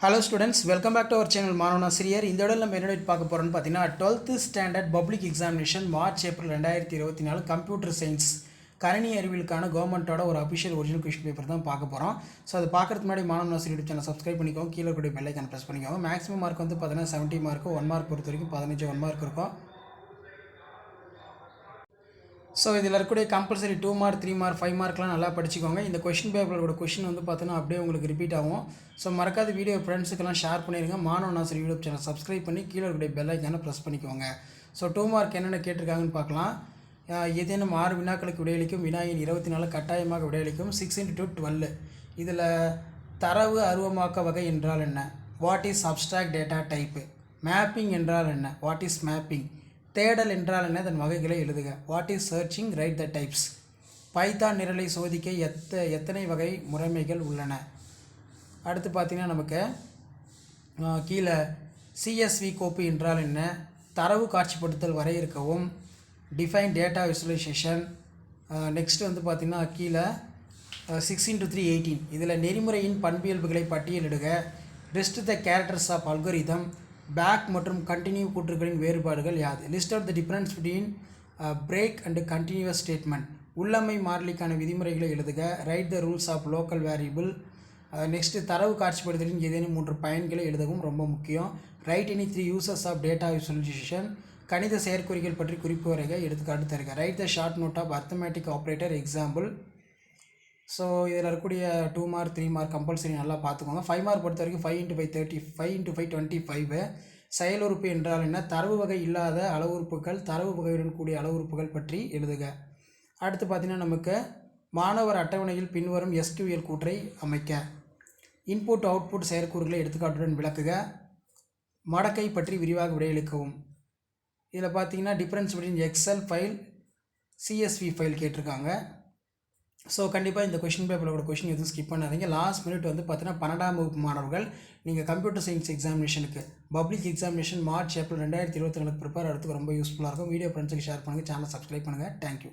Hello students, welcome back to our channel மாணவன் ஆசிரியர். இந்த வீடியோல நம்ம என்ன பார்க்க போறோம்னு பார்த்தீங்கன்னா 12th standard public examination March April 2024 computer science கணினி அறிவியலுக்கான கவர்மெண்ட்டோட ஒரு அஃபிஷியல் ஒரிஜினல் கொஸ்டின் பேப்பர் தான் பார்க்க போகிறோம். ஸோ அதை பார்க்கறதுக்கு முன்னாடி மாணவன் ஆசிரியர் யூடியூப் சேனல் சப்ஸ்கிரைப் பண்ணிக்கோங்க. கீழே கூடிய பெல் ஐக்கான் ப்ரெஸ் பண்ணிக்கோங்க. மேக்ஸிமம் மார்க் வந்து பார்த்தீங்கன்னா 70 மார்க், 1 மார்க் பொறுத்த வரைக்கும் 15 1 மார்க் இருக்கும். ஸோ இதில் இருக்கக்கூடிய கம்பல்சரி 2 மார்க் 3 மார்க் 5 மார்க்லாம் நல்லா படிச்சுக்கோங்க. இந்த கொஷின் பேப்பரோட கொஷின் வந்து பார்த்தீங்கன்னா அப்படியே உங்களுக்கு ரிப்பீட் ஆகும். ஸோ மறக்காத வீடியோ ஃப்ரெண்ட்ஸுக்கெல்லாம் ஷேர் பண்ணிடுங்க. மாணவன் ஆசிரியர் யூடியூப் சேனல் சப்ஸ்கிரைப் பண்ணி கீழே இருக்கக்கூடிய பெல் ஐக்கானை ப்ரெஸ் பண்ணிக்கோங்க. ஸோ 2 மார்க் என்னென்ன கேட்டிருக்காங்கன்னு பார்க்கலாம். ஏதேனும் 6 வினாக்களுக்கு விடையளிக்கும் வினாயின் 24 கட்டாயமாக விடையளிக்கும் 6 × 12. இதில் தரவு அருவமாக்க வகை என்றால் என்ன? What is abstract data type? Mapping என்றால் என்ன? What is mapping? தேடல் என்றால் என்ன? அதன் வகைகளை எழுதுக. What is searching? Right the types. Python நிரலை சோதிக்க எத்தனை வகை முறைமைகள் உள்ளன? அடுத்து பார்த்திங்கன்னா நமக்கு கீழே CSV கோப்பு என்றால் என்ன? தரவு காட்சிப்படுத்தல் வரையறுக்கவும். Define data visualisation. நெக்ஸ்ட் வந்து பார்த்திங்கன்னா கீழே 6 × 3 18. இதில் நெறிமுறையின் பண்பியல்புகளை பட்டியலிடுக. List the characters of algorithm. Break மற்றும் கண்டினியூ கூற்றுகளின் வேறுபாடுகள் யாது? List out the difference between break and continues statement. உள்ளமை மாறிலிக்கான விதிமுறைகளை எழுதுக. Write the rules of local variable. Next தரவு காட்சிப்படுத்தலின் ஏதேனும் 3 பயன்களை எழுதவும் ரொம்ப முக்கியம். Write any 3 uses of data visualization. கணித செயற்குறிகள் பற்றி குறிப்பு வரைக, எடுத்துக்காட்டு தருக. Write the short note of arithmetic operator example. So இதில் இருக்கக்கூடிய 2 மார்க் 3 மார்க் கம்பல்சரி நல்லா பார்த்துக்கோங்க. 5 மார்க் பொறுத்த வரைக்கும் 5 × 5 30, 5 × 5 25. செயலுறுப்பு என்றால் என்ன? தரவு வகை இல்லாத அளவுறுப்புகள், தரவு வகையுடன் கூடிய அளவுறுப்புகள் பற்றி எழுதுக. அடுத்து பார்த்திங்கன்னா நமக்கு மாணவர் அட்டவணையில் பின்வரும் SQL கூற்றை அமைக்க. இன்புட் அவுட்புட் செயற்கூறுகளை எடுத்துக்காட்டுடன் விளக்குக. மடக்கை பற்றி விரிவாக விடையளிக்கவும். இதில் பார்த்திங்கன்னா difference between Excel file, CSV file கேட்டிருக்காங்க. ஸோ கண்டிப்பாக இந்த கொஷின் பேப்பரோட கொஷின் எதுவும் ஸ்கிப் பண்ணாதீங்க. லாஸ்ட் மினிட் வந்து பார்த்தீங்கன்னா 12ஆம் வகுப்பு மாணவர்கள் நீங்கள் கம்ப்யூட்டர் சயின்ஸ் எக்ஸாமினேஷனுக்கு public examination March April 2024 prepare ஆகிறதுக்கு ரொம்ப யூஸ்ஃபுல்லாக இருக்கும். வீடியோ ஃப்ரெண்ட்ஸுக்கு ஷேர் பண்ணுங்கள், சேனல் சப்ஸ்கிரைப் பண்ணுங்கள். தேங்க்யூ.